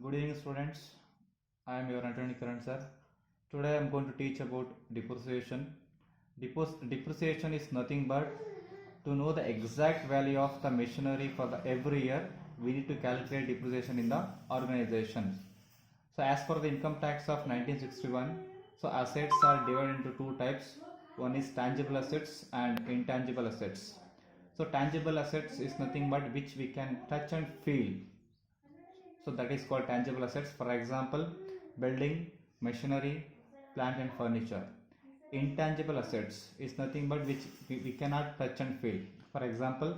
Good evening, students. I am your attorney Karan sir. Today I am going to teach about depreciation. Depreciation is nothing but to know the exact value of the machinery for the every year. We need to calculate depreciation in the organization. So as per the income tax of 1961, so assets are divided into two types. One is tangible assets and intangible assets. So tangible assets is nothing but which we can touch and feel, so that is called tangible assets. For example, building, machinery, plant and furniture. Intangible assets is nothing but which we cannot touch and feel. For example,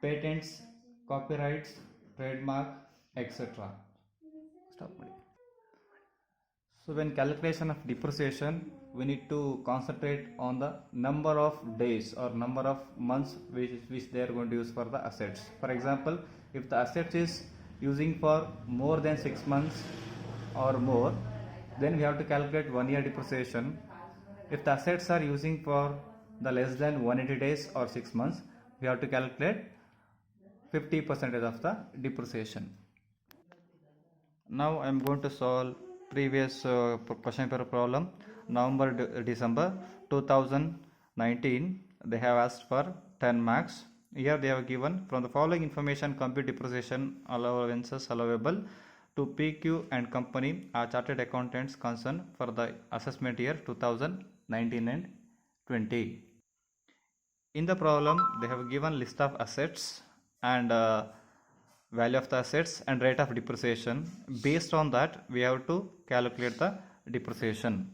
patents, copyrights, trademark, etc. Stop. So when calculation of depreciation, we need to concentrate on the number of days or number of months which they are going to use for the assets. For example, if the asset is using for more than 6 months or more, then we have to calculate 1 year depreciation. If the assets are using for the less than 180 days or 6 months, we have to calculate 50% of the depreciation. Now I am going to solve previous question paper problem. December 2019, they have asked for 10 marks. Here they have given, from the following information compute depreciation allowances allowable to PQ and company are chartered accountants concerned for the assessment year 2019 and 20. In the problem they have given list of assets and value of the assets and rate of depreciation. Based on that we have to calculate the depreciation.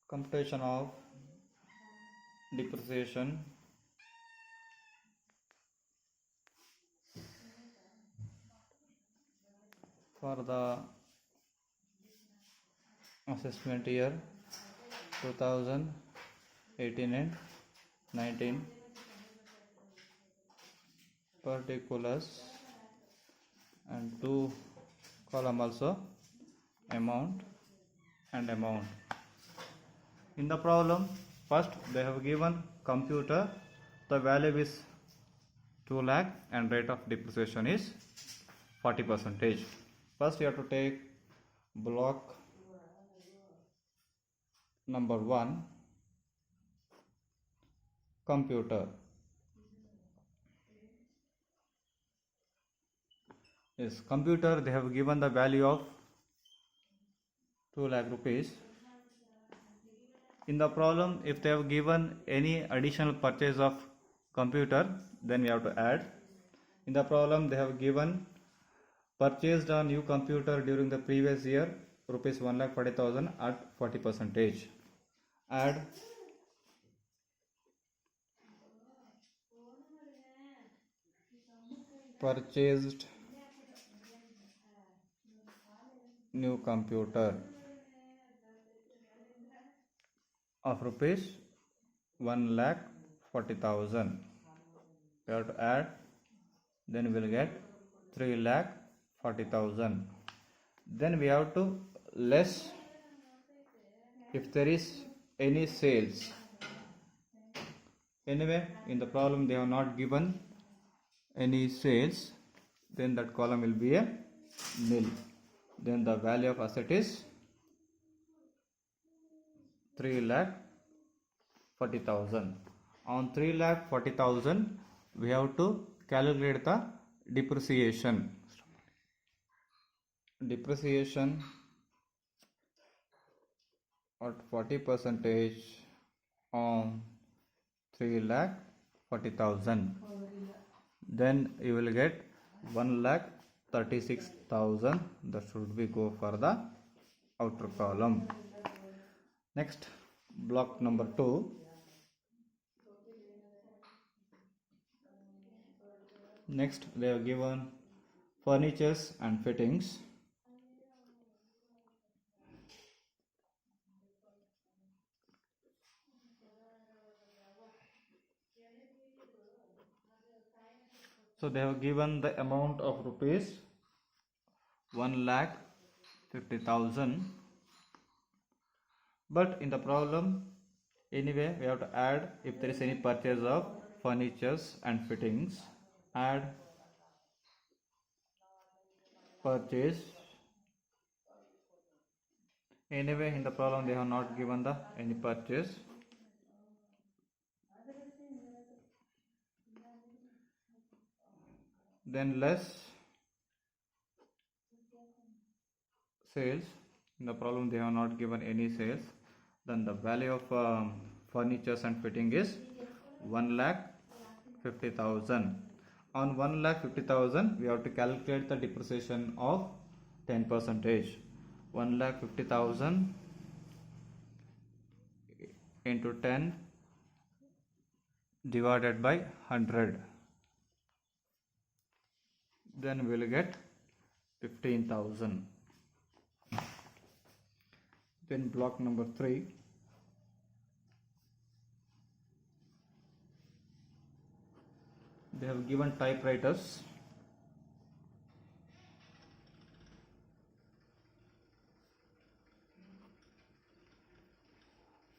Computation of depreciation for the assessment year 2018 and 19, particulars, and two column also, amount and amount. In the problem, first they have given computer, the value is 2 lakh and rate of depreciation is 40%. First you have to take block number 1, computer. Yes, computer they have given the value of 2 lakh rupees. In the problem, if they have given any additional purchase of computer, then we have to add. In the problem they have given purchased a new computer during the previous year rupees 1,40,000 at 40%. Add purchased new computer of rupees 1,40,000. We have to add, then we will get 3,40,000. Then we have to less if there is any sales. Anyway, in the problem they have not given any sales, then that column will be a nil. Then the value of asset is 3,40,000. On 3,40,000 we have to calculate the depreciation. Depreciation at 40% on 3,40,000. Then you will get 1,36,000. That should be go for the outer column. Next, block number 2. Next they have given furnitures and fittings. So they have given the amount of rupees 1,50,000. But in the problem, anyway, we have to add if there is any purchase of furnitures and fittings. Add purchase. Anyway, in the problem they have not given the any purchase. Then less sales. In the problem they have not given any sales. Then the value of furnitures and fitting is 1,50,000. On 1,50,000 we have to calculate the depreciation of 10%. 1,50,000 into 10 divided by 100. Then we will get 15,000. Then block number 3. They have given typewriters.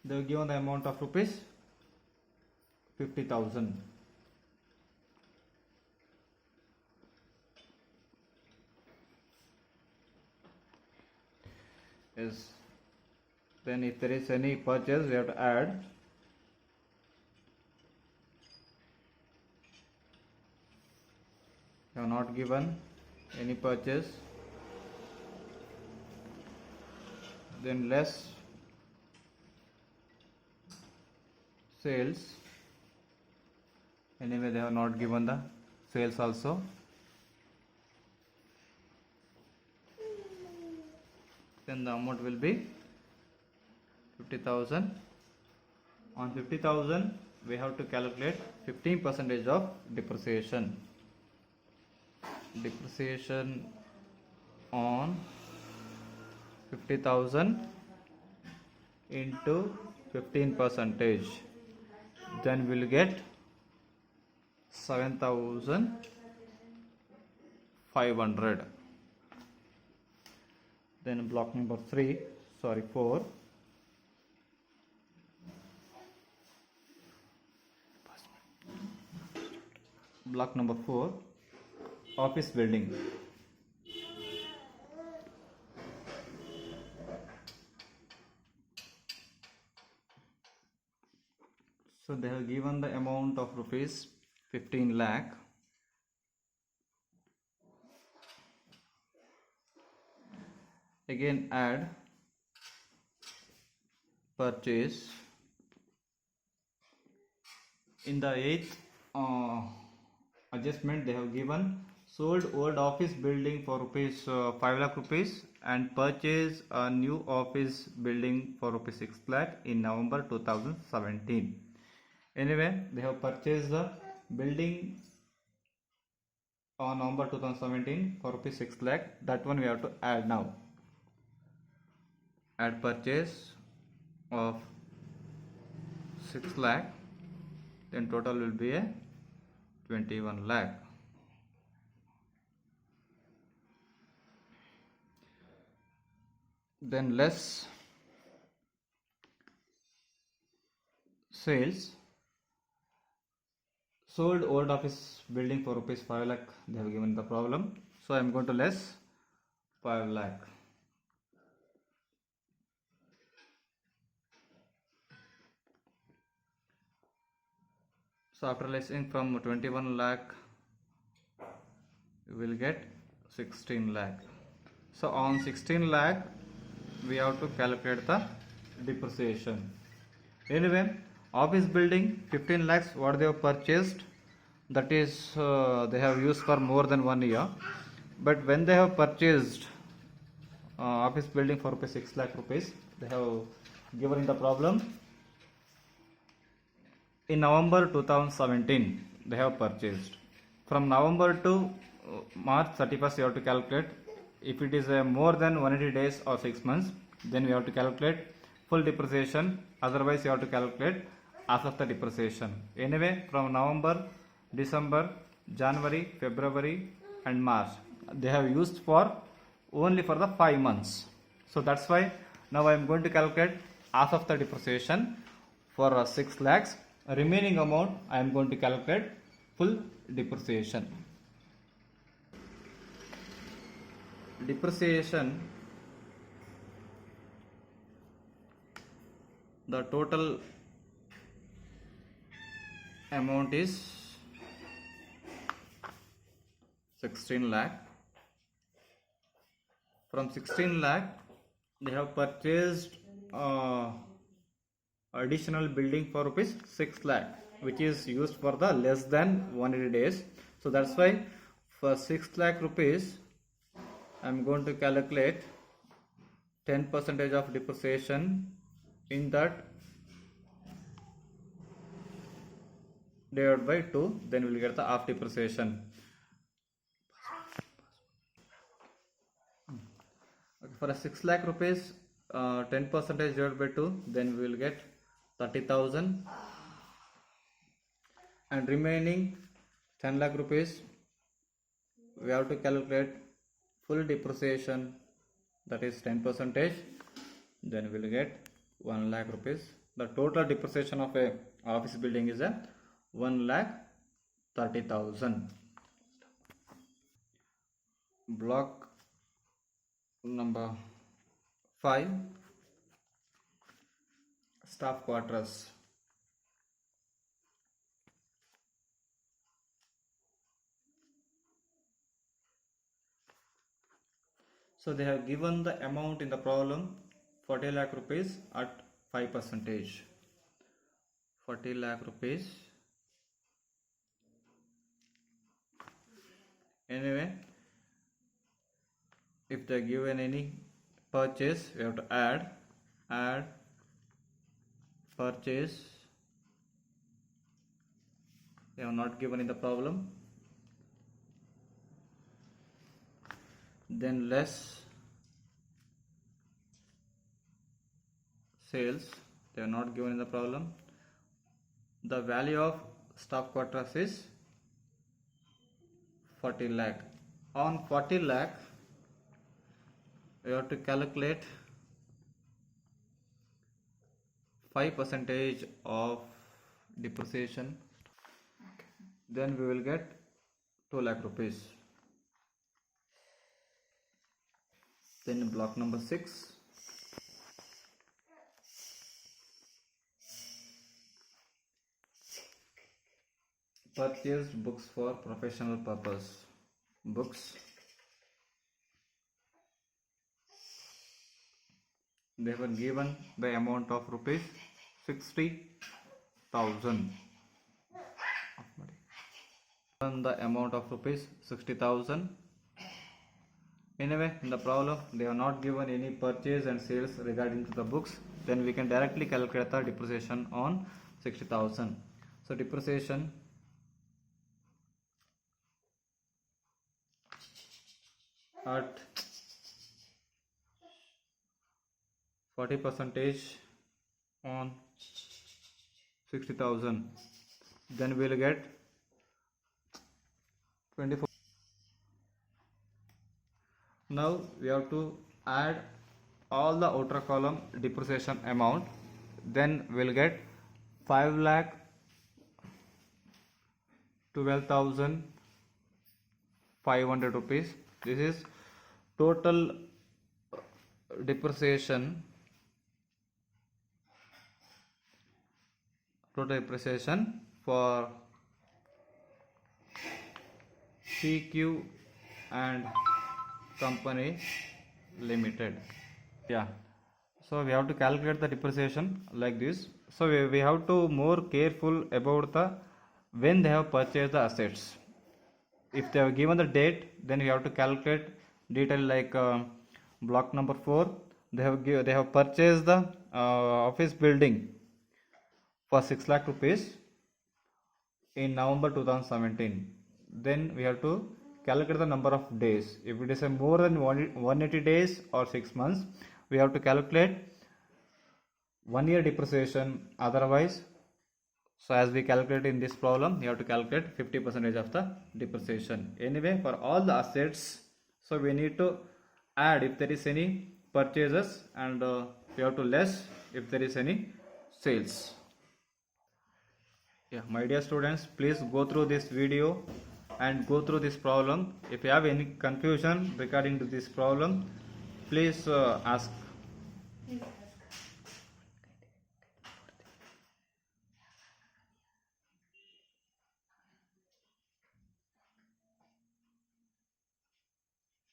They have given the amount of rupees 50,000. Yes. Then if there is any purchase, we have to add. They have not given any purchase. Then less sales. Anyway, they have not given the sales also. Then the amount will be 50,000. On 50,000 we have to calculate 15% of depreciation. Depreciation on 50,000 into 15%. Then we will get 7,500. Then block number 4. Block number 4, office building. So they have given the amount of rupees 15 lakh. Again add purchase. In the 8th adjustment they have given sold old office building for rupees 5 lakh rupees and purchase a new office building for rupees 6 lakh in November 2017. Anyway, they have purchased the building on November 2017 for rupees 6 lakh. That one we have to add now. Add purchase of 6 lakh. Then total will be a 21 lakh. Then less sales. Sold old office building for rupees 5 lakh. They have given the problem. So I am going to less 5 lakh. So after lessing from 21 lakh, we will get 16 lakh. So on 16 lakh, we have to calculate the depreciation. Anyway, office building 15 lakhs what they have purchased, that is they have used for more than 1 year. But when they have purchased office building for rupees 6 lakh rupees, they have given in the problem. In November 2017 they have purchased. From November to March 31st you have to calculate. If it is more than 180 days or 6 months, then we have to calculate full depreciation. Otherwise you have to calculate half of the depreciation. Anyway, from November, December, January, February and March they have used for only for the 5 months. So that's why now I am going to calculate half of the depreciation for 6 lakhs. Remaining amount I am going to calculate full depreciation. depreciation, the total amount is 16 lakh. From 16 lakh they have purchased additional building for rupees 6 lakh, which is used for the less than 180 days. So that's why for 6 lakh rupees I'm going to calculate 10% of depreciation. In that, divided by 2, then we'll get the half depreciation. Okay, for a 6 lakh rupees, 10% divided by 2, then we will get 30,000, and remaining 10 lakh rupees we have to calculate full depreciation, that is 10%, then we will get 1 lakh rupees. The total depreciation of a office building is a 1,30,000. Block number 5, staff quarters. So they have given the amount in the problem 40 lakh rupees at 5%. 40 lakh rupees. Anyway, if they are given any purchase, we have to add purchase. They are not given in the problem. Then less sales, they are not given in the problem. The value of staff quarters is 40 lakh. On 40 lakh, we have to calculate 5% of depreciation. Then we will get 2 lakh rupees. Then block number 6. Purchased books for professional purpose. Books. They were given the amount of rupees 60,000. The amount of rupees 60,000. Anyway, in the problem they are not given any purchase and sales regarding to the books. Then we can directly calculate the depreciation on 60,000. So depreciation at 40% on 60,000, then we will get 24. Now we have to add all the outer column depreciation amount, then we will get 5,12,500 rupees. This is total depreciation for CQ and Company Limited. Yeah, so we have to calculate the depreciation like this. So we have to more careful about the when they have purchased the assets. If they have given the date, then we have to calculate detail like block number 4. They have purchased the office building for 6 lakh rupees in November 2017. Then we have to calculate the number of days. If it is a more than 180 days or 6 months, we have to calculate 1 year depreciation. Otherwise, so as we calculate in this problem, we have to calculate 50% of the depreciation. Anyway, for all the assets, so we need to add if there is any purchases, and we have to less if there is any sales. Yeah, my dear students, please go through this video and go through this problem. If you have any confusion regarding to this problem, please ask.